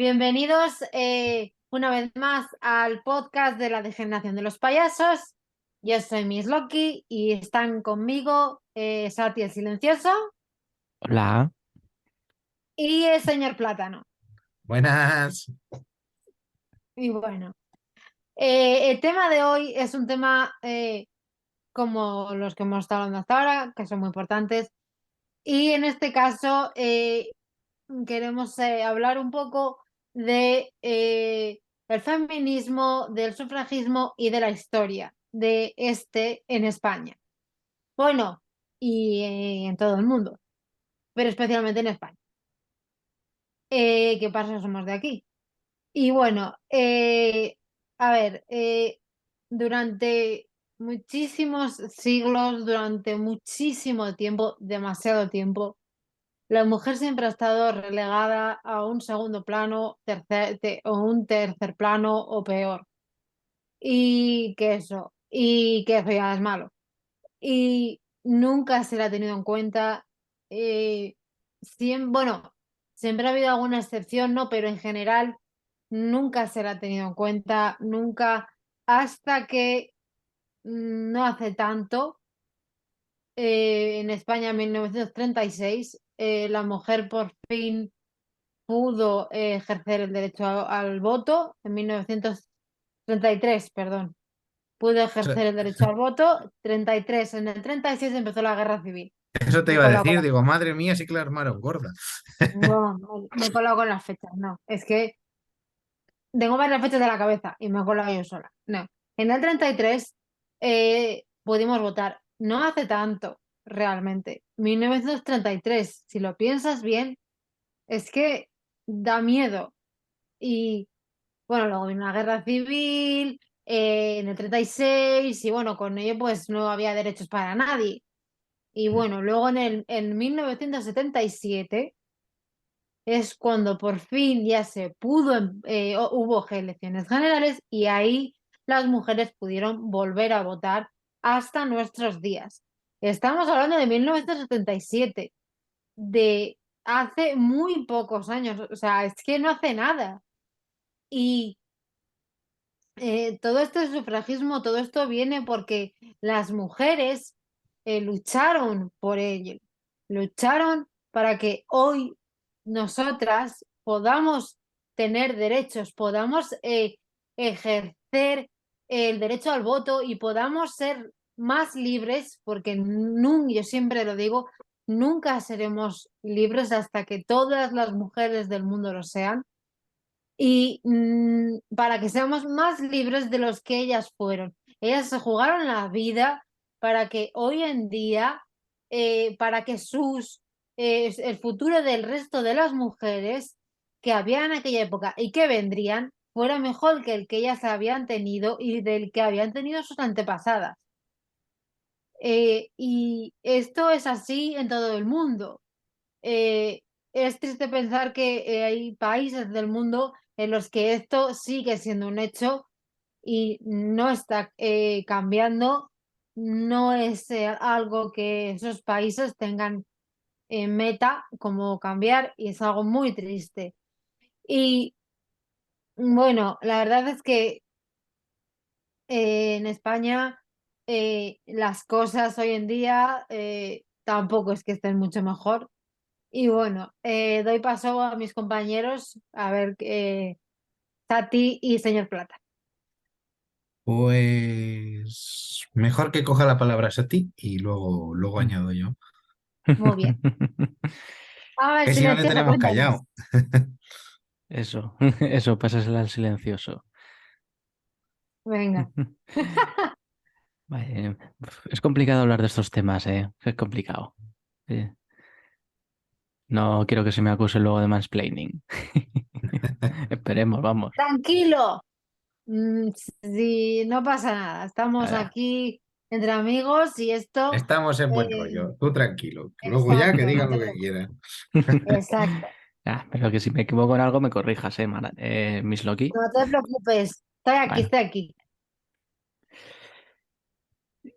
Bienvenidos una vez más al podcast de la degeneración de los payasos. Yo soy Miss Loki y están conmigo Sati el Silencioso Hola. y el señor Plátano. Buenas. Y bueno, el tema de hoy es un tema como los que hemos estado hablando hasta ahora, que son muy importantes. Y en este caso queremos hablar un poco de el feminismo, del sufragismo y de la historia de este en España. Bueno, y en todo el mundo, pero especialmente en España. ¿Qué pasa? Somos de aquí. Y bueno, a ver, durante muchísimos siglos, durante muchísimo tiempo, demasiado tiempo, la mujer siempre ha estado relegada a un segundo plano, o un tercer plano o peor. Y que eso ya es malo. Y nunca se la ha tenido en cuenta. Bueno, siempre ha habido alguna excepción, ¿no? Pero en general nunca se la ha tenido en cuenta, nunca, hasta que no hace tanto, en España en 1936, la mujer por fin pudo ejercer el derecho al voto en 1933, perdón. Pudo Eso, ejercer el derecho al voto, 33. En el 36 empezó la guerra civil. eso te Me he iba a colado con decir, digo, madre mía, sí que la armaron gorda. no, me he colado con las fechas, no. Es que tengo varias fechas de la cabeza y me he colado yo sola. No. En el 33 pudimos votar. No hace tanto, realmente. 1933, si lo piensas bien, es que da miedo. Y bueno, luego vino la guerra civil, en el 36 y bueno, con ello pues no había derechos para nadie. Y bueno, luego en 1977 es cuando por fin ya se pudo, hubo elecciones generales y ahí las mujeres pudieron volver a votar hasta nuestros días. Estamos hablando de 1977, de hace muy pocos años, o sea, es que no hace nada. Y todo este sufragismo, todo esto viene porque las mujeres lucharon por ello, lucharon para que hoy nosotras podamos tener derechos, podamos ejercer el derecho al voto y podamos ser más libres, porque yo siempre lo digo, nunca seremos libres hasta que todas las mujeres del mundo lo sean y para que seamos más libres de los que ellas fueron. Ellas se jugaron la vida para que hoy en día, para que el futuro del resto de las mujeres que había en aquella época y que vendrían fuera mejor que el que ellas habían tenido y del que habían tenido sus antepasadas. Y esto es así en todo el mundo. Eh, es triste pensar que hay países del mundo en los que esto sigue siendo un hecho y no está cambiando, no es algo que esos países tengan en meta como cambiar y es algo muy triste. Y bueno, la verdad es que en España las cosas hoy en día tampoco es que estén mucho mejor. Y bueno, doy paso a mis compañeros, a ver, Tati y señor Plata. Pues mejor que coja la palabra a ti y luego añado yo. Muy bien. A ver, Que si no le silencioso, tenemos cuéntanos. callado. Eso, eso, pásasela al silencioso. Venga. Vale, es complicado hablar de estos temas, ¿eh? Es complicado. Eh, No quiero que se me acuse luego de mansplaining. Esperemos, vamos. Tranquilo. Sí, no pasa nada. Estamos Nada, aquí entre amigos y esto. Estamos en buen eh, rollo. Tú tranquilo. Que luego ya que exacto, no diga te lo que preocupes. quiera. Exacto. pero que si me equivoco en algo me corrijas, Miss Loki. No te preocupes. Estoy aquí, Bueno, estoy aquí.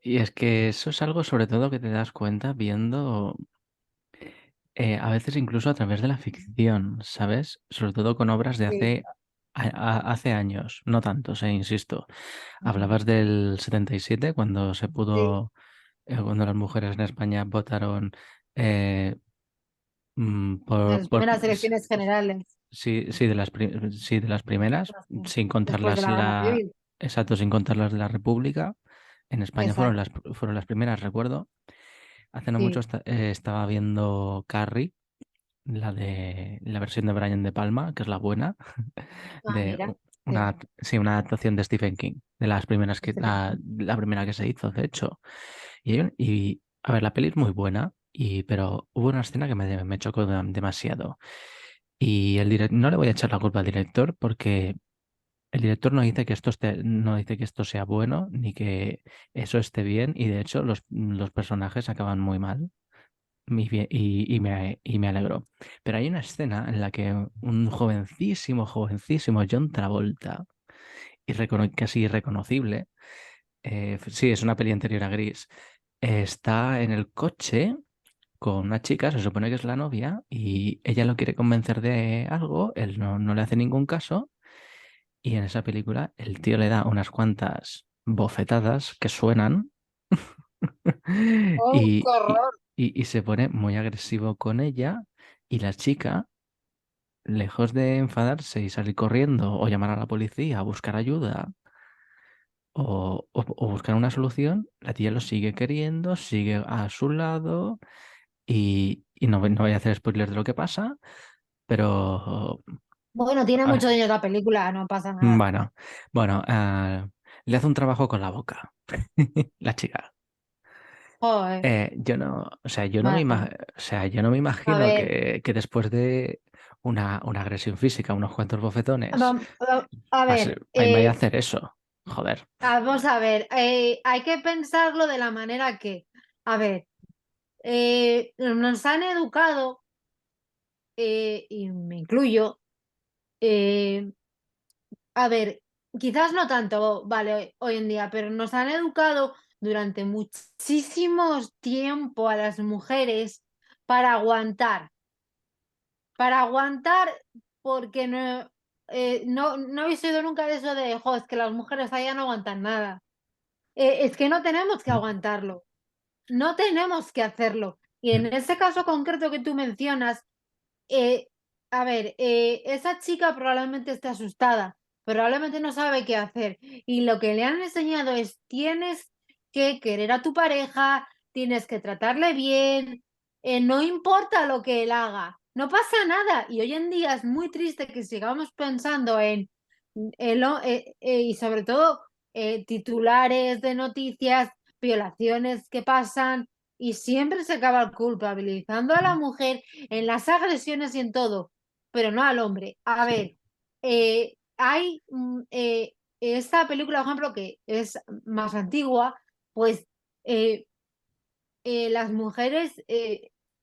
y es que eso es algo sobre todo que te das cuenta viendo a veces incluso a través de la ficción, ¿sabes? Sobre todo con obras de Sí. hace años, no tantos, insisto. Mm. Hablabas del 77, cuando se Sí, pudo, cuando las mujeres en España votaron eh, de las por, primeras elecciones generales, sí, sí, sí, de las primeras, sin después de contarlas la Guerra Civil. exacto, sin contarlas de la República. En España Exacto, fueron las primeras, recuerdo. Hace no mucho sí. estaba viendo Carrie, la versión de Brian De Palma, que es la buena, Ah, de mira. Sí. sí, una adaptación de Stephen King, de las primeras Este tipo. la primera que se hizo, de hecho. A ver, la peli es muy buena, pero hubo una escena que me chocó demasiado. Y no le voy a echar la culpa al director porque el director no dice que no dice que esto sea bueno ni que eso esté bien, y de hecho los personajes acaban muy mal. Y me alegró. Pero hay una escena en la que un jovencísimo John Travolta, casi irreconocible, sí, es una peli anterior a Gris, está en el coche con una chica, se supone que es la novia, y ella lo quiere convencer de algo, él no le hace ningún caso, y en esa película el tío le da unas cuantas bofetadas que suenan ¡Oh, qué horror! y se pone muy agresivo con ella, y la chica, lejos de enfadarse y salir corriendo o llamar a la policía a buscar ayuda o buscar una solución, la tía lo sigue queriendo, sigue a su lado y no voy a hacer spoilers de lo que pasa, pero Bueno, tiene mucho ah, dinero la película, no pasa nada. bueno, bueno, le hace un trabajo con la boca, la chica. Joder, Yo no, o sea, yo no bueno. o sea, yo no me A imagino ver, que después de una agresión física, unos cuantos bofetones, a ver, vaya a hacer eso. Joder. vamos a ver, hay que pensarlo de la manera que, a ver, nos han educado, y me incluyo, eh, a ver, quizás no tanto, vale, hoy en día, pero nos han educado durante muchísimo tiempo a las mujeres para aguantar, para aguantar porque no habéis oído nunca de eso de, jo, es que las mujeres allá no aguantan nada. Es que no tenemos que aguantarlo, no tenemos que hacerlo. Y en ese caso concreto que tú mencionas, eh, a ver, esa chica probablemente esté asustada, probablemente no sabe qué hacer. Y lo que le han enseñado es, tienes que querer a tu pareja, tienes que tratarle bien, no importa lo que él haga, no pasa nada. Y hoy en día es muy triste que sigamos pensando y sobre todo titulares de noticias, violaciones que pasan, y siempre se acaba culpabilizando a la mujer en las agresiones y en todo, pero no al hombre. A Sí. ver, hay esta película, por ejemplo, que es más antigua, pues las mujeres,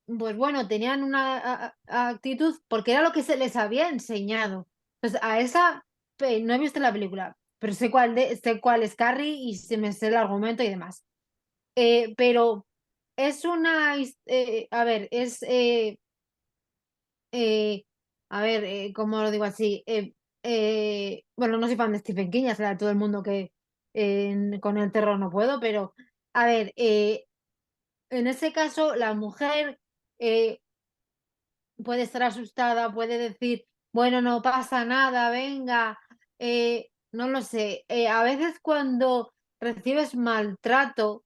pues bueno, tenían una actitud porque era lo que se les había enseñado. Pues a esa, no he visto la película, pero sé cuál es Carrie y se me sé el argumento y demás. Pero es a ver, eh, a ver, ¿cómo lo digo así? Bueno, no soy fan de Stephen King, ya será todo el mundo que con el terror no puedo, pero a ver, en ese caso la mujer eh, puede estar asustada, puede decir, bueno, no pasa nada, venga, no lo sé. A veces cuando recibes maltrato,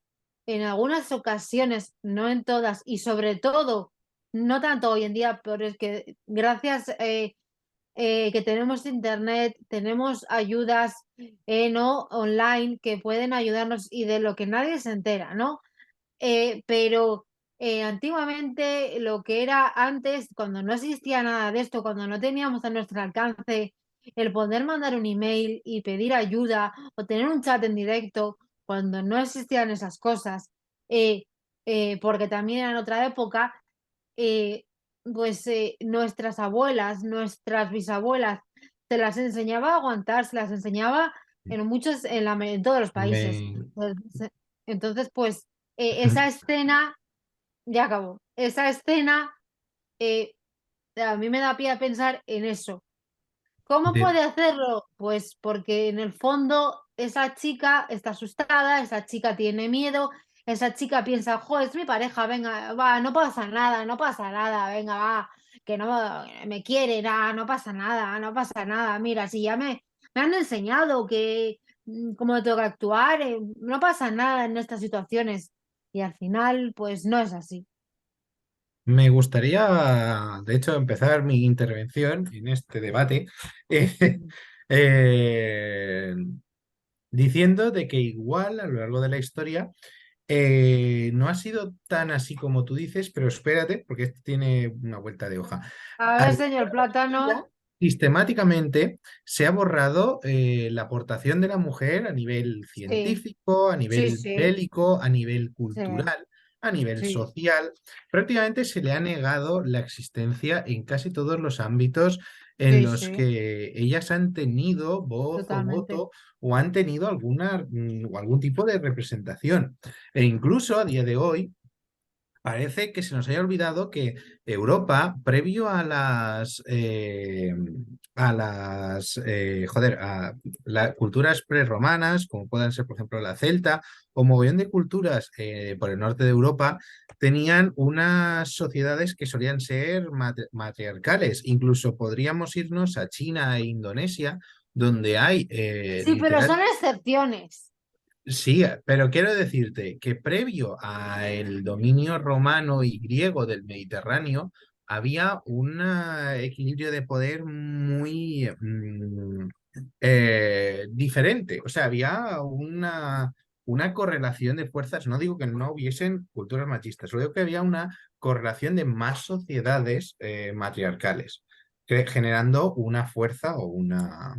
en algunas ocasiones, no en todas, y sobre todo, no tanto hoy en día, pero es que gracias que tenemos internet, tenemos ayudas no online que pueden ayudarnos y de lo que nadie se entera, ¿no? Pero antiguamente, lo que era antes, cuando no existía nada de esto, cuando no teníamos a nuestro alcance el poder mandar un email y pedir ayuda o tener un chat en directo, cuando no existían esas cosas, eh, porque también era en otra época, eh, pues nuestras abuelas, nuestras bisabuelas, se las enseñaba a aguantar, se las enseñaba en todos los países. Me, Entonces, pues esa escena, ya acabó, esa escena eh, a mí me da pie a pensar en eso. ¿Cómo De- puede hacerlo? Pues porque en el fondo esa chica está asustada, esa chica tiene miedo, esa chica piensa, jo, es mi pareja, venga, va, no pasa nada, no pasa nada, venga, va, que no me quiere, nada, no pasa nada, no pasa nada. Mira, si ya me han enseñado que cómo tengo que actuar, no pasa nada en estas situaciones. Y al final, pues no es así. Me gustaría, de hecho, empezar mi intervención en este debate eh, eh, diciendo de que igual a lo largo de la historia no ha sido tan así como tú dices, pero espérate, porque esto tiene una vuelta de hoja. A A ver, lo señor largo de la Plátano. historia, sistemáticamente se ha borrado la aportación de la mujer a nivel Sí, científico, a sí, nivel sí, bélico, a nivel sí, cultural, a nivel sí, social. Prácticamente se le ha negado la existencia en casi todos los ámbitos en sí, los sí, que ellas han tenido voz o totalmente. voto o han tenido o algún tipo de representación. E incluso a día de hoy, parece que se nos haya olvidado que Europa, previo a las culturas prerromanas, como puedan ser, por ejemplo, la celta, o mogollón de culturas por el norte de Europa, tenían unas sociedades que solían ser matriarcales. Incluso podríamos irnos a China e Indonesia, donde hay Sí, pero literal. son excepciones. Sí, pero quiero decirte que previo al dominio romano y griego del Mediterráneo, había un equilibrio de poder muy diferente. O sea, había una correlación de fuerzas. No digo que no hubiesen culturas machistas, solo digo que había una correlación de más sociedades matriarcales, generando una fuerza o una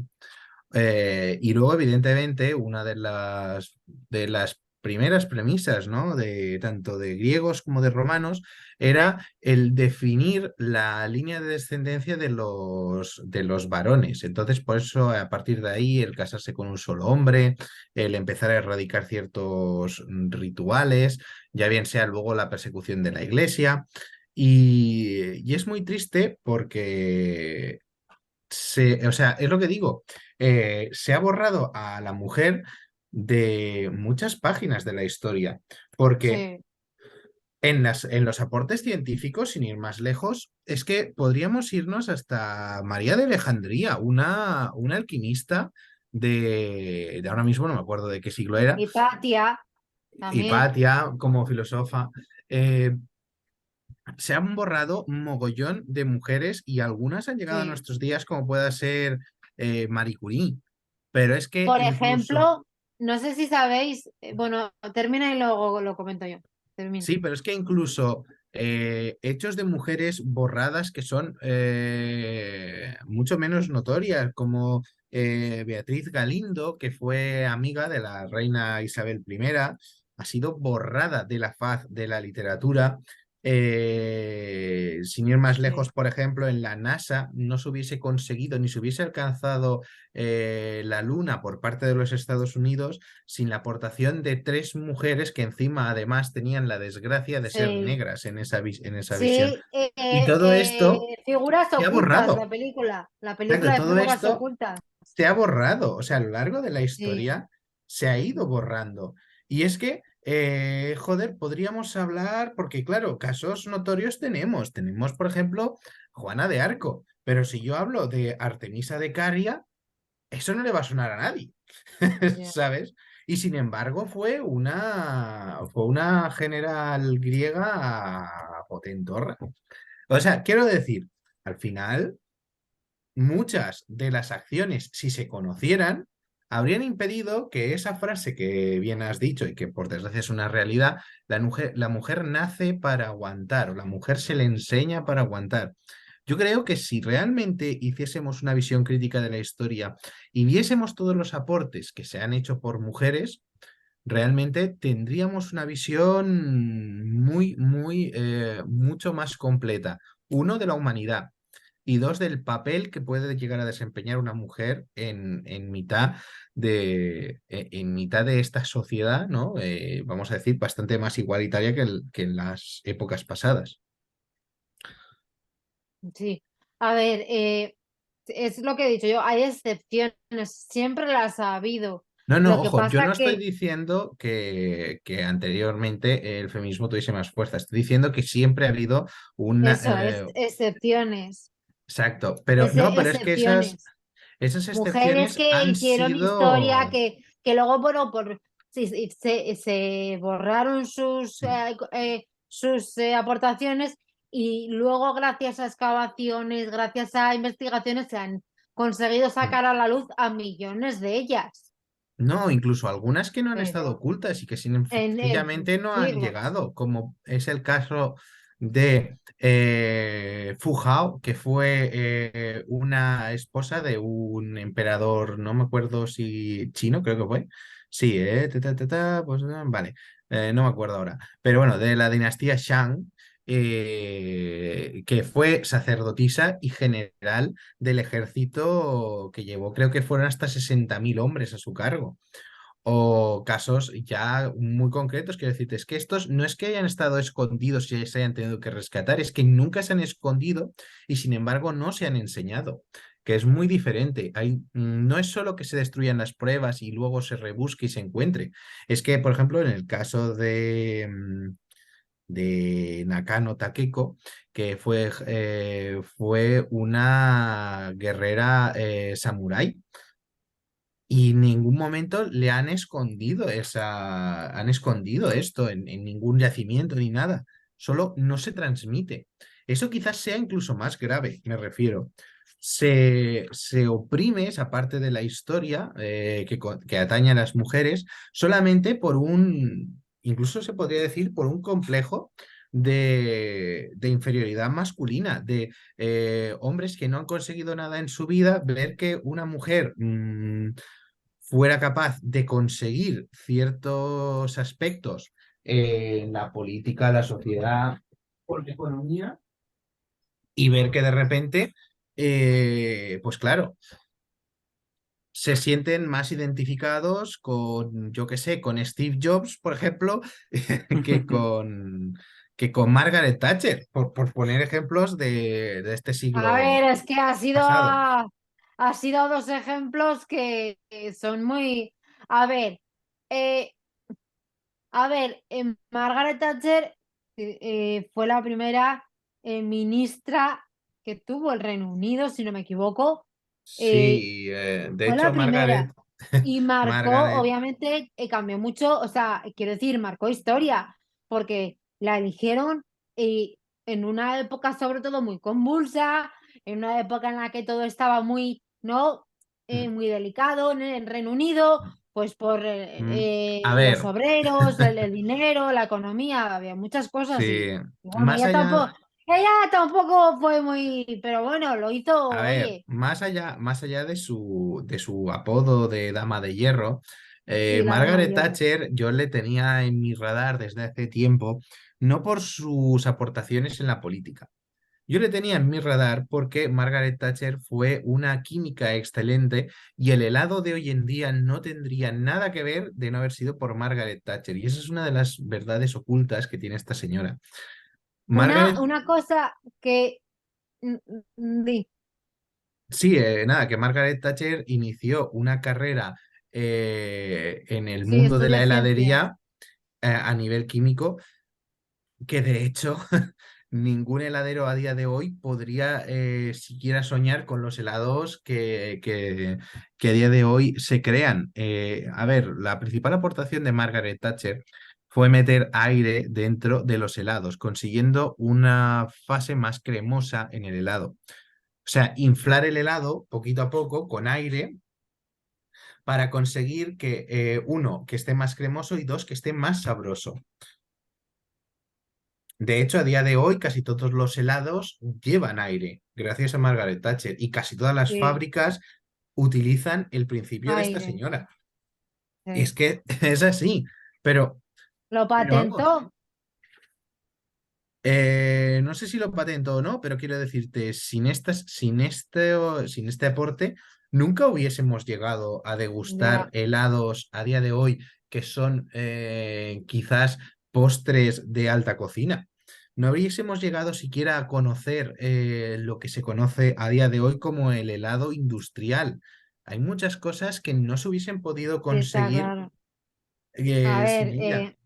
y luego, evidentemente, una de las primeras premisas, ¿no? De tanto de griegos como de romanos, era el definir la línea de descendencia de los varones. Entonces, por eso, a partir de ahí, el casarse con un solo hombre, el empezar a erradicar ciertos rituales, ya bien sea luego la persecución de la iglesia. Y es muy triste porque o sea, es lo que digo, se ha borrado a la mujer de muchas páginas de la historia, porque Sí, en los aportes científicos, sin ir más lejos, es que podríamos irnos hasta María de Alejandría, una alquimista de ahora mismo no me acuerdo de qué siglo era, Hipatia también. Hipatia como filósofa. eh, Se han borrado un mogollón de mujeres y algunas han llegado a Sí. nuestros días, como pueda ser Marie Curie. Pero es que Por incluso, ejemplo, no sé si sabéis, bueno, termina y luego lo comento yo. Termina. sí, pero es que incluso hechos de mujeres borradas que son mucho menos notorias, como Beatriz Galindo, que fue amiga de la reina Isabel I, ha sido borrada de la faz de la literatura. Sin ir más Sí. lejos, por ejemplo, en la NASA no se hubiese conseguido ni se hubiese alcanzado la Luna por parte de los Estados Unidos sin la aportación de tres mujeres que encima además tenían la desgracia de ser Sí. negras en esa visión. Sí, Y todo esto figuras se ha ocultas, borrado. la Exacto, película de todo figuras esto ocultas. se ha borrado. O sea, a lo largo de la Sí, historia se ha ido borrando. Y es que, joder, podríamos hablar, porque claro, casos notorios tenemos. Tenemos, por ejemplo, Juana de Arco. Pero si yo hablo de Artemisa de Caria, eso no le va a sonar a nadie, ya. ¿sabes? Y sin embargo fue una general griega potentorra. O sea, quiero decir, al final, muchas de las acciones, si se conocieran, habrían impedido que esa frase que bien has dicho y que por desgracia es una realidad, la mujer nace para aguantar o la mujer se le enseña para aguantar. Yo creo que si realmente hiciésemos una visión crítica de la historia y viésemos todos los aportes que se han hecho por mujeres, realmente tendríamos una visión muy, muy, mucho más completa. Uno, de la humanidad y dos, del papel que puede llegar a desempeñar una mujer en mitad de esta sociedad, ¿no? Vamos a decir, bastante más igualitaria que en las épocas pasadas. Sí. A ver, es lo que he dicho yo, hay excepciones, siempre las ha habido. No, no, Lo que ojo, yo pasa no estoy que diciendo que anteriormente el feminismo tuviese más fuerza, estoy diciendo que siempre ha habido una... eso es excepciones, exacto, pero no, pero es que excepciones. esas Mujeres excepciones que han hicieron historia, sido... que luego, bueno, sí, sí, se borraron sus aportaciones y luego gracias a excavaciones, gracias a investigaciones, se han conseguido sacar a la luz a millones de ellas. No, incluso algunas que no han estado Pero ocultas y que en sencillamente no han siglos. llegado, como es el caso de Fu Hao, que fue una esposa de un emperador, no me acuerdo si chino, creo que fue. Sí, pues vale, no me acuerdo ahora. Pero bueno, de la dinastía Shang, que fue sacerdotisa y general del ejército que llevó, creo que fueron hasta 60.000 hombres a su cargo. O casos ya muy concretos, quiero decirte, es que estos no es que hayan estado escondidos y se hayan tenido que rescatar, es que nunca se han escondido y sin embargo no se han enseñado, que es muy diferente. No es solo que se destruyan las pruebas y luego se rebusque y se encuentre, es que, por ejemplo, en el caso de Nakano Takeko, que fue una guerrera samurái. Y en ningún momento le han escondido esto en ningún yacimiento ni nada. Solo no se transmite. Eso quizás sea incluso más grave, me refiero. Se oprime esa parte de la historia que atañe a las mujeres solamente incluso se podría decir, por un complejo de inferioridad masculina, de hombres que no han conseguido nada en su vida, ver que una mujer fuera capaz de conseguir ciertos aspectos en la política, la sociedad o la economía y ver que de repente, pues claro, se sienten más identificados con, yo qué sé, con Steve Jobs, por ejemplo, que con, que con Margaret Thatcher, por poner ejemplos de este A siglo ver, es que pasado. ha sido dos ejemplos que son muy... A ver, eh, Margaret Thatcher fue la primera ministra que tuvo el Reino Unido, si no me equivoco. Eh, Sí, de Fue la hecho, primera. Y marcó, Margaret, obviamente, cambió mucho, o sea, quiero decir, marcó historia, porque la eligieron en una época sobre todo muy convulsa, en una época en la que todo estaba muy, ¿no? Muy delicado en el Reino Unido, pues por a los ver, obreros, el dinero, la economía, había muchas cosas sí, y bueno, más allá, ella tampoco fue muy, pero bueno, lo hizo, a ver, oye, más allá de su apodo de Dama de Hierro, sí, la dama de Margaret hierro. Thatcher yo le tenía en mi radar desde hace tiempo, no por sus aportaciones en la política. Yo le tenía en mi radar porque Margaret Thatcher fue una química excelente y el helado de hoy en día no tendría nada que ver de no haber sido por Margaret Thatcher. Y esa es una de las verdades ocultas que tiene esta señora. Margaret, Una cosa que di, sí, nada, que Margaret Thatcher inició una carrera en el sí, mundo de estudia la ciencias. heladería a nivel químico que de hecho ningún heladero a día de hoy podría siquiera soñar con los helados que a día de hoy se crean. A ver, la principal aportación de Margaret Thatcher fue meter aire dentro de los helados, consiguiendo una fase más cremosa en el helado. O sea, inflar el helado poquito a poco con aire para conseguir que, uno, que esté más cremoso y dos, que esté más sabroso. De hecho, a día de hoy casi todos los helados llevan aire, gracias a Margaret Thatcher, y casi todas las Sí, fábricas utilizan el principio de esta aire. señora. Es Sí. que es así, pero, Lo pero vamos, patentó. no sé si lo patento o no, pero quiero decirte, sin este aporte, nunca hubiésemos llegado a degustar Ya. helados a día de hoy que son quizás postres de alta cocina. no hubiésemos llegado siquiera a conocer lo que se conoce a día de hoy como el helado industrial. Hay muchas cosas que no se hubiesen podido Sí, está conseguir claro. A sin ver, ella.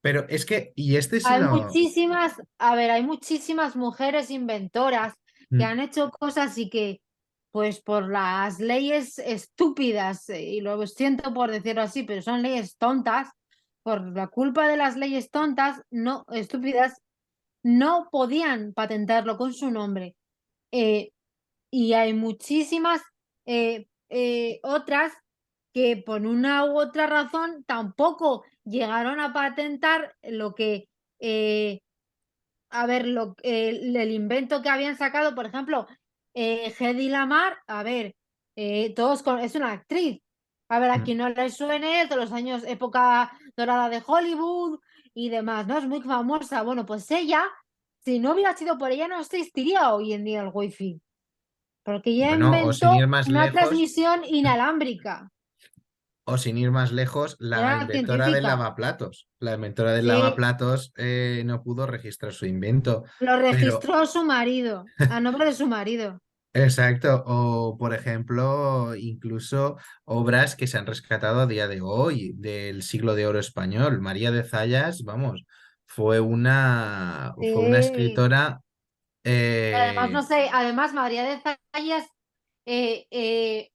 Pero es que, y este es hay lo... muchísimas, a ver, hay muchísimas mujeres inventoras que Mm, han hecho cosas y que, pues por las leyes estúpidas, y lo siento por decirlo así, pero son leyes tontas, por la culpa de las leyes tontas, no, estúpidas, no podían patentarlo con su nombre. Eh, y hay muchísimas otras que por una u otra razón tampoco llegaron a patentar lo que, eh, a ver, el invento que habían sacado, por ejemplo, Hedy Lamar, a ver, es una actriz. A ver, a mm. quien no le suene, es de los años época dorada de Hollywood y demás, ¿no? Es muy famosa. Bueno, pues ella, si no hubiera sido por ella, no existiría hoy en día el wifi. Porque ella Bueno, o sin ir inventó más una lejos, transmisión inalámbrica. o sin ir más lejos, la Era inventora del científica. lavaplatos. La inventora del Sí, lavaplatos no pudo registrar su invento. lo Pero registró su marido, a nombre de su marido. exacto, o por ejemplo, incluso obras que se han rescatado a día de hoy del siglo de oro español. María de Zayas, vamos, fue una Sí. escritora, Además, no eh, sé, además María de Zayas eh, eh,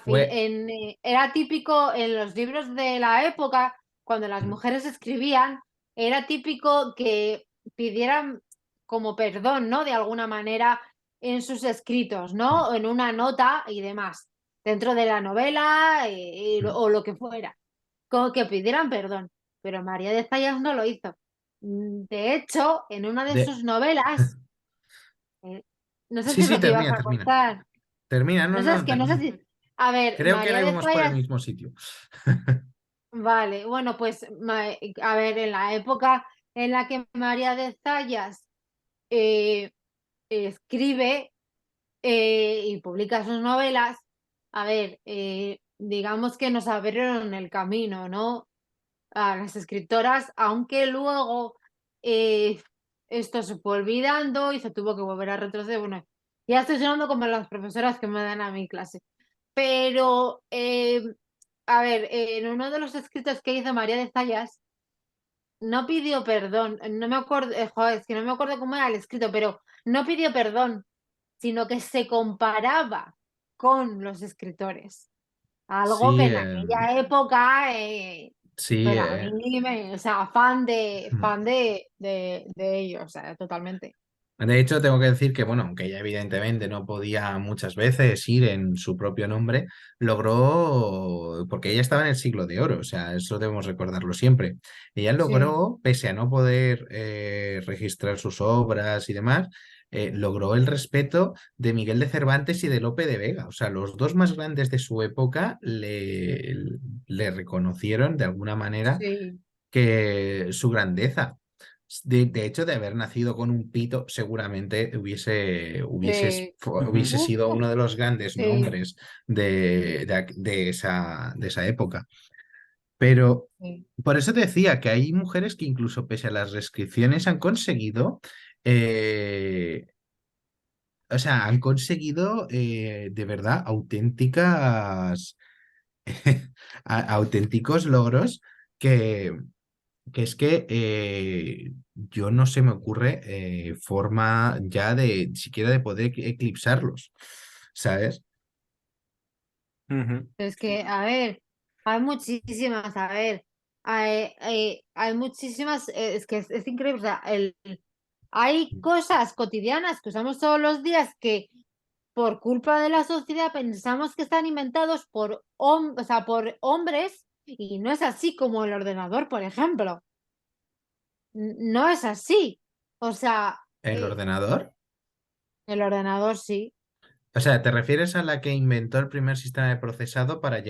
fue, era típico en los libros de la época, cuando las mujeres escribían, era típico que pidieran como perdón, ¿no? De alguna manera en sus escritos, ¿no? En una nota y demás, dentro de la novela o lo que fuera, como que pidieran perdón. Pero María de Zayas no lo hizo. De hecho, en una de de... sus novelas, eh, no sé Sí, si es sí, lo que ibas termina, a termina. contar. Termina, no, No sé, es no, que no sé termina. si. A ver, Creo que María no de íbamos por el Zayas. mismo sitio. Vale, bueno, pues a ver, en la época en la que María de Zayas eh, escribe y publica sus novelas, a ver, digamos que nos abrieron el camino, ¿no? A las escritoras, aunque luego eh, esto se fue olvidando y se tuvo que volver a retroceder. Bueno, ya estoy sonando como las profesoras que me dan a mi clase. Pero, a ver, en uno de los escritos que hizo María de Zayas, no pidió perdón, no me acuerdo, joder, es que no me acuerdo cómo era el escrito, pero no pidió perdón, sino que se comparaba con los escritores. Algo que Sí, en aquella época, sí. pero a mí o sea, fan de ellos, o sea, totalmente. De hecho, tengo que decir que, bueno, aunque ella evidentemente no podía muchas veces ir en su propio nombre, logró, porque ella estaba en el siglo de oro, o sea, eso debemos recordarlo siempre. Ella Sí, logró, pese a no poder registrar sus obras y demás, logró el respeto de Miguel de Cervantes y de Lope de Vega. O sea, los dos más grandes de su época le reconocieron de alguna manera sí, que su grandeza. De hecho, de haber nacido con un pito, seguramente sí. Ujú. hubiese sido uno de los grandes Sí, nombres de esa época. Pero sí. por eso te decía que hay mujeres que incluso pese a las restricciones han conseguido, eh, o sea, han conseguido de verdad auténticos logros que, que es que yo no se me ocurre forma ya de siquiera de poder eclipsarlos, ¿sabes? Ujú. Es que, a ver, hay muchísimas, a ver, hay muchísimas, es que es increíble, o sea, hay cosas cotidianas que usamos todos los días que por culpa de la sociedad pensamos que están inventados o sea, por hombres y no es así como el ordenador, por ejemplo. No es así. O sea, ¿El ordenador? el ordenador sí. O sea, ¿te refieres a la que inventó el primer sistema de procesado para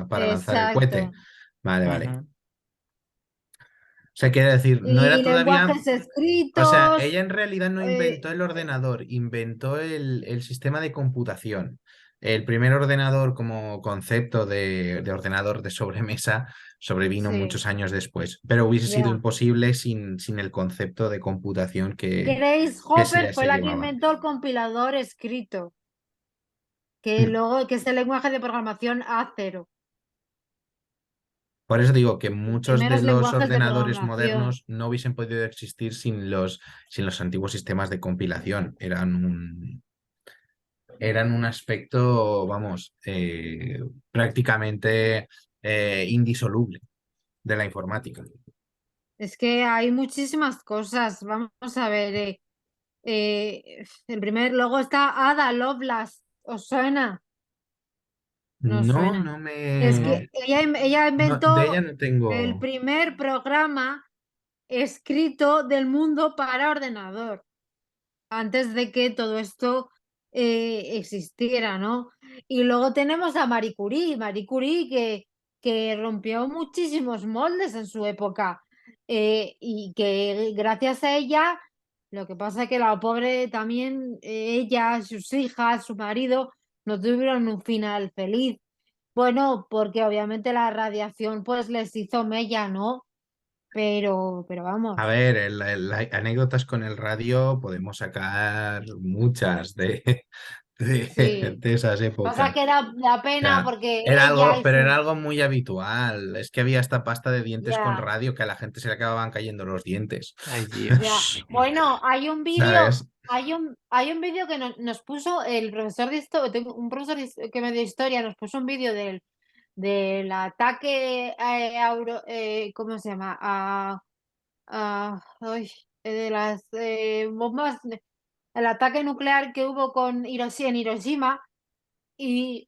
para lanzar el cohete? Exacto. Vale, vale. Ujú. O sea, quiere decir, no era Y todavía... lenguajes O sea, escritos. ella en realidad no eh, inventó el ordenador, inventó el sistema de computación. el primer ordenador como concepto de ordenador de sobremesa sobrevino Sí, muchos años después, pero hubiese sido ya. imposible sin el concepto de computación Grace que se, Hopper fue se la que llevaba. inventó el compilador escrito, Mm. que es el lenguaje de programación A0. Por eso digo que Los muchos de primeros los lenguajes de ordenadores programación. modernos no hubiesen podido existir sin los antiguos sistemas de compilación. Eran un aspecto, vamos, prácticamente indisoluble de la informática. Es que hay muchísimas cosas. Vamos a ver. Luego está Ada Lovelace. ¿Os suena? No os No, suena. no Es me... que ella No, de ella inventó no el tengo... primer programa escrito del mundo para ordenador, antes de que todo esto existiera, ¿no? Y luego tenemos a Marie Curie que rompió muchísimos moldes en su época y que gracias a ella, lo que pasa es que la pobre también, ella, sus hijas, su marido, no tuvieron un final feliz. Bueno, porque obviamente la radiación pues les hizo mella, ¿no? Pero A vamos, ver, anécdotas con el radio podemos sacar muchas sí. de esas Pasa épocas. que da pena Sea, porque era ella algo, y pero era su... algo muy habitual. Es que había esta pasta de dientes con Ya, radio que a la gente se le acababan cayendo los dientes. Ay, ya. Dios. Bueno, hay un vídeo, ¿Sabes? hay un vídeo que nos puso el profesor de historia, un profesor que me dio historia, nos puso un vídeo del ataque ¿cómo se llama? Ay, de las bombas, el ataque nuclear que hubo en Hiroshima y,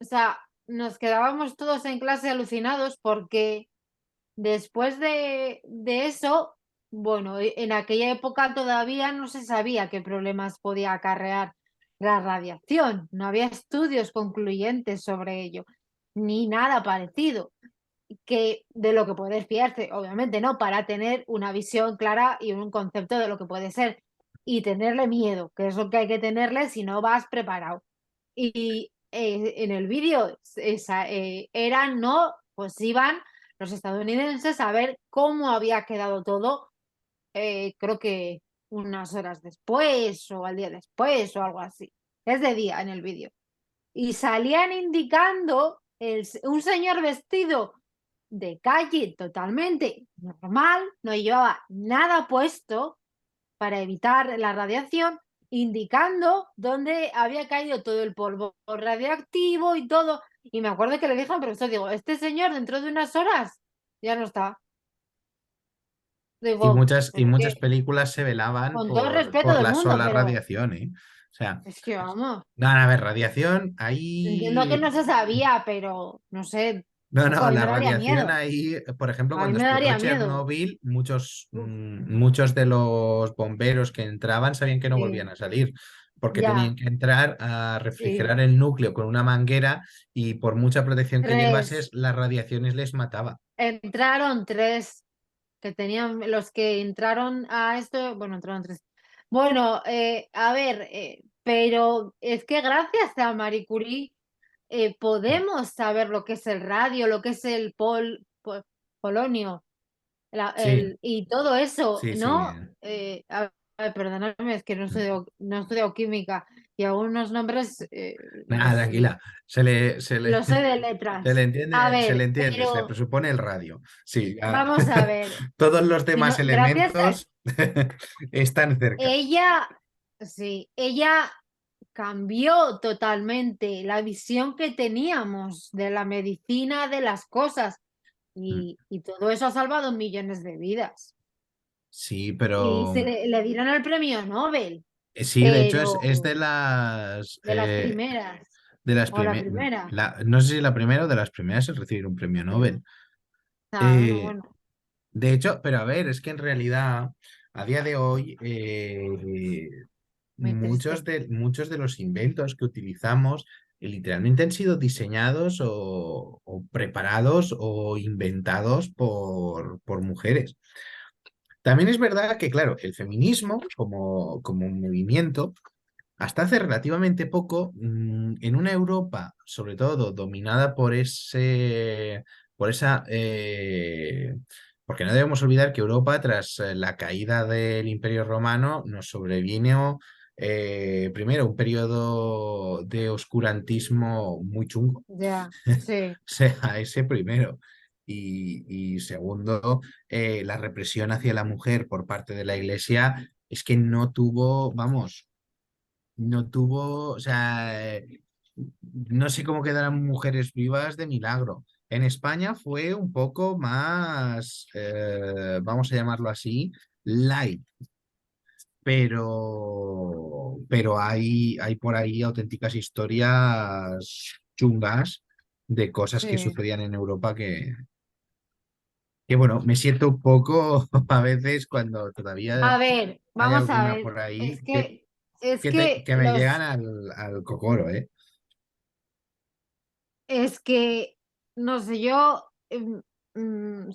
o sea, nos quedábamos todos en clase alucinados porque después de eso, bueno, en aquella época todavía no se sabía qué problemas podía acarrear la radiación, no había estudios concluyentes sobre ello, ni nada parecido, que de lo que puede fiarse, obviamente, ¿no? Para tener una visión clara y un concepto de lo que puede ser y tenerle miedo, que es lo que hay que tenerle si no vas preparado. Y en el vídeo eran, ¿no? Pues iban los estadounidenses a ver cómo había quedado todo, creo que unas horas después o al día después o algo así. Es de día en el vídeo. Y salían indicando un señor vestido de calle totalmente normal, no llevaba nada puesto para evitar la radiación, indicando dónde había caído todo el polvo radiactivo y todo. Y me acuerdo que le dije al profesor, digo, este señor dentro de unas horas ya no está. Y Digo, muchas, y es muchas que, películas se velaban con todo el respeto por del la mundo, sola pero radiación, ¿eh? O sea, es que vamos, no, a ver, radiación, entiendo que ahí... no se sabía, pero no sé, No, ojo, a no, mí la me daría radiación miedo. ahí, por ejemplo, A mí cuando me explotó daría miedo. Chernóbil, Uf, muchos de los bomberos que entraban sabían que no volvían sí, a salir, porque tenían ya, que entrar a sí. refrigerar el núcleo con una manguera y por mucha protección que llevases, Tres. las radiaciones les mataba. Entraron tres que tenían, los que entraron a esto, bueno, entraron tres. Bueno, a ver, pero es que gracias a Marie Curie podemos saber lo que es el radio, lo que es el polonio, Sí, y todo eso, sí, sí. ¿no? A ver, perdonadme, es que no he estudiado química y algunos nombres Nada, tranquila. los sé de letras. A Se le ver, entiende, se le pero presupone el radio. Sí, vamos a ver. todos los Si no, demás gracias a elementos están cerca. ella, sí, ella cambió totalmente la visión que teníamos de la medicina, de las cosas, y todo eso ha salvado millones de vidas. Sí, Y pero le dieron el premio Nobel, sí, de hecho pero es de las primeras, de las o la primeras, primera. no sé si la primera o de las primeras en recibir un premio Sí. Nobel. Bueno, Eh, bueno, de hecho, pero a ver, es que en realidad, a día de hoy, muy triste. muchos de los inventos que utilizamos literalmente han sido diseñados o preparados o inventados por mujeres. También es verdad que, claro, el feminismo como movimiento hasta hace relativamente poco, en una Europa, sobre todo dominada por porque no debemos olvidar que Europa, tras la caída del Imperio Romano, nos sobrevino primero un periodo de oscurantismo muy chungo, Ya, sí, o sea, ese primero. Y segundo, la represión hacia la mujer por parte de la Iglesia es que no tuvo, vamos, no tuvo, o sea, no sé cómo quedarán mujeres vivas de milagro. En España fue un poco más, vamos a llamarlo así, light, pero hay por ahí auténticas historias chungas de cosas que sí. sucedían en Europa que bueno, me siento un poco a veces cuando todavía A ver, hay vamos a alguna ver. por ahí Es que, es que que me llegan los, al cocoro, ¿eh? es que, no sé, yo,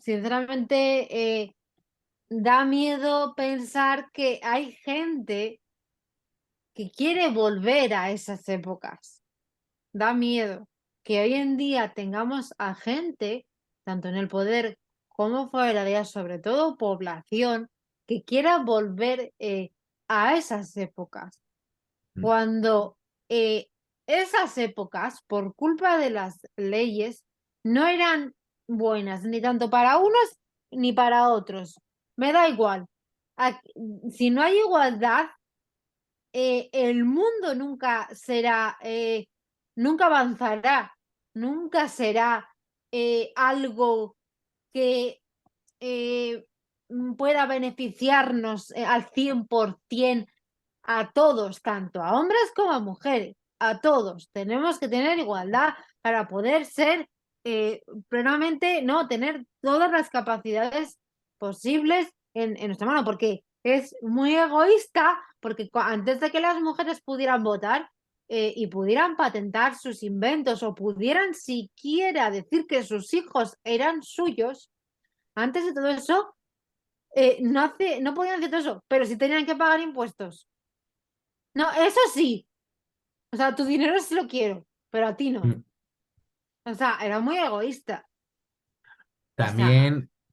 sinceramente, da miedo pensar que hay gente que quiere volver a esas épocas. Da miedo que hoy en día tengamos a gente, tanto en el poder como fuera de ella, sobre todo población, que quiera volver a esas épocas. Mm. Cuando esas épocas, por culpa de las leyes, no eran buenas, ni tanto para unos ni para otros. Me da igual. Si no hay igualdad, el mundo nunca será, nunca avanzará, nunca será algo que pueda beneficiarnos al 100% a todos, tanto a hombres como a mujeres, a todos. Tenemos que tener igualdad para poder ser plenamente, no, tener todas las capacidades posibles en nuestra mano, porque es muy egoísta, porque antes de que las mujeres pudieran votar y pudieran patentar sus inventos o pudieran siquiera decir que sus hijos eran suyos, antes de todo eso, no podían hacer todo eso, pero sí tenían que pagar impuestos. No, eso sí. O sea, tu dinero sí lo quiero, pero a ti no. Mm. O sea, era muy egoísta. O sea,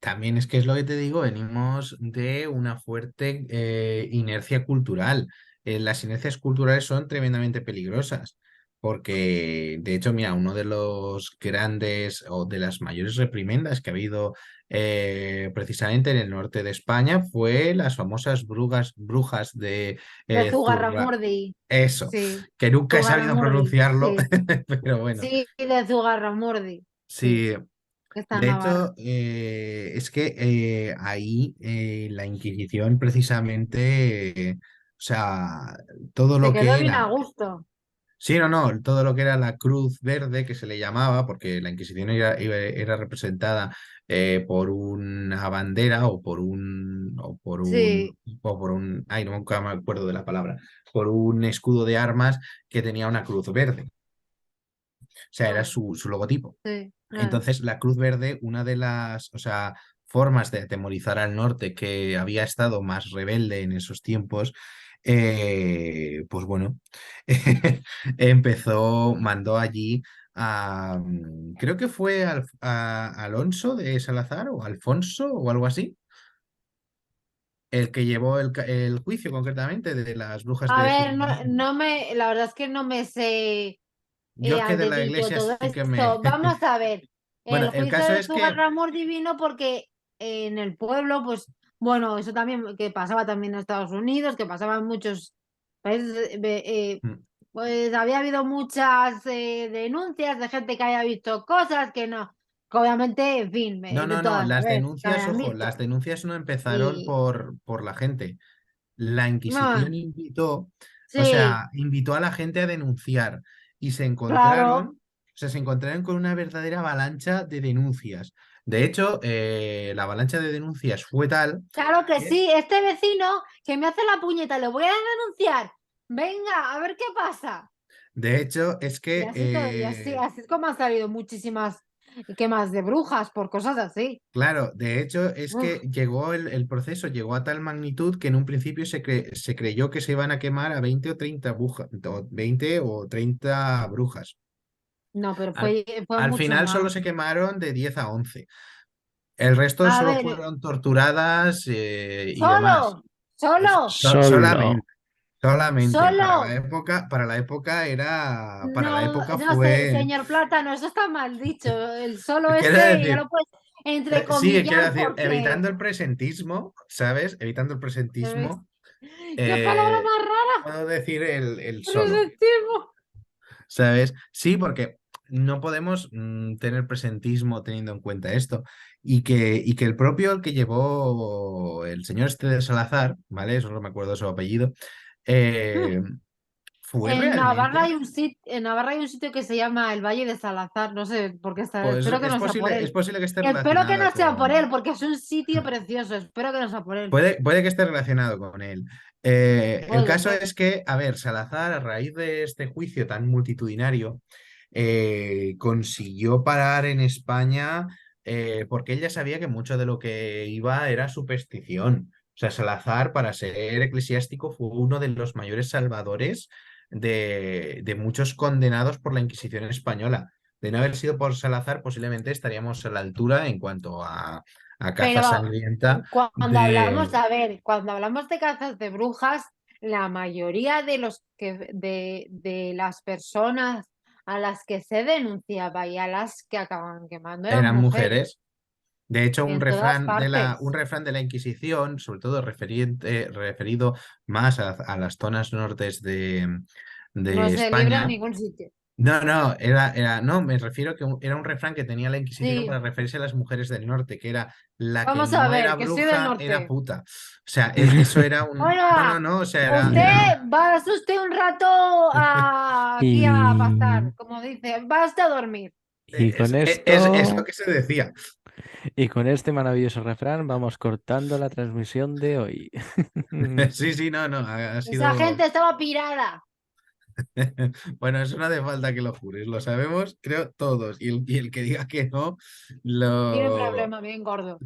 También es que es lo que te digo, venimos de una fuerte inercia cultural. Las inercias culturales son tremendamente peligrosas, porque de hecho, mira, uno de los grandes o de las mayores reprimendas que ha habido precisamente en el norte de España fue las famosas brujas de de Zurra. Zugarramurdi. Eso, Sí, que nunca he sabido Zugarramurdi. pronunciarlo, Sí, pero bueno, sí, de Zugarramurdi. Sí, sí. que está en De Navarra. hecho, es que ahí la Inquisición precisamente, o sea, todo Se lo quedó que bien a era, gusto. sí, no, todo lo que era la Cruz Verde, que se le llamaba, porque la Inquisición era representada por una bandera Sí, o por un, ay, nunca me acuerdo de la palabra, por un escudo de armas que tenía una cruz verde, o sea, era mm, su logotipo. sí. Entonces, la Cruz Verde, una de las, o sea, formas de atemorizar al norte que había estado más rebelde en esos tiempos, pues bueno, mandó allí creo que fue a Alonso de Salazar o Alfonso o algo así, el que llevó el juicio concretamente de las brujas A de ver, Zugarramurdi. la verdad es que no me sé Yo es que al de la dedito iglesia todo sí que me... esto. Vamos a ver, Bueno, el el juicio caso de es que... Zugarramurdi vino porque en el pueblo, pues, bueno, eso también que pasaba también en Estados Unidos, que pasaba en muchos países, mm, pues había habido muchas denuncias de gente que había visto cosas que no, que obviamente, en fin, de No, todas, a las ver, que denuncias, habían ojo, las visto. denuncias no empezaron Y, por la gente. La no, Inquisición invitó, o sí, sea, invitó a la gente a denunciar y claro. se encontraron con una verdadera avalancha de denuncias. De hecho, la avalancha de denuncias fue tal Claro que que, sí, este vecino que me hace la puñeta, le voy a denunciar. Venga, a ver qué pasa. de hecho, es Y que, así todo, y así es como han salido muchísimas. ¿Y qué más? De brujas, por cosas así. Claro, de hecho es que Uf, llegó el proceso, llegó a tal magnitud que en un principio se creyó que se iban a quemar a 20 o 30 brujas, o 20 o 30 brujas. no, pero Al, fue al mucho final solo más. se quemaron de 10 a 11. El resto A solo ver, fueron torturadas y demás. solo, solo, Solo. Solamente, solamente. solo. Para la época para la No, época no sé, fue, señor Plátano, eso está mal dicho. El solo quiero ese ya decir, lo puedes sí, quiero entrecomillar decir, porque... evitando el presentismo, ¿sabes? Evitando el ¿Ves? presentismo, ¡Qué palabra eh, más rara! puedo decir el solo. Presentismo. ¿Sabes? Sí, porque no podemos tener presentismo teniendo en cuenta esto. Y que el propio el que llevó el señor este de Salazar, ¿vale? Eso no me acuerdo su apellido, eh, fue realmente, En Navarra hay un sitio que se llama el Valle de Salazar, no sé por qué está, pues espero que no sea por es él. posible que esté Espero que relacionada no sea por él, con... porque es un sitio precioso, espero que no sea por él. Puede que esté relacionado con él. El Puede caso ser. es que, a ver, Salazar, a raíz de este juicio tan multitudinario, consiguió parar en España porque él ya sabía que mucho de lo que iba era superstición. O sea, Salazar, para ser eclesiástico, fue uno de los mayores salvadores de muchos condenados por la Inquisición española. De no haber sido por Salazar, posiblemente estaríamos a la altura en cuanto a caza Pero sangrienta cuando hablamos, de... a ver, cuando hablamos de cazas de brujas, la mayoría de las personas a las que se denunciaba y a las que acaban quemando eran Eran mujeres mujeres. De hecho, en todas un partes. refrán de la Inquisición, sobre todo referido más a las zonas nortes No de se libra en España. ningún sitio. No, no, me refiero que era un refrán que tenía la Inquisición para Sí, referirse a las mujeres del norte, que era la que vamos a no era ver, que soy del bruja, era norte. puta. O sea, eso era un... Oiga, No, o sea, usted va usted un rato aquí a Y, pastar, como dice, va usted a dormir. y con es lo esto, que se decía. y con este maravilloso refrán, vamos cortando la transmisión de hoy. Sí, sí, no, ha Esa sido... gente estaba pirada. Bueno, eso no hace falta que lo jures, lo sabemos, creo todos. Y el que diga que no, Tiene un lo... problema bien gordo.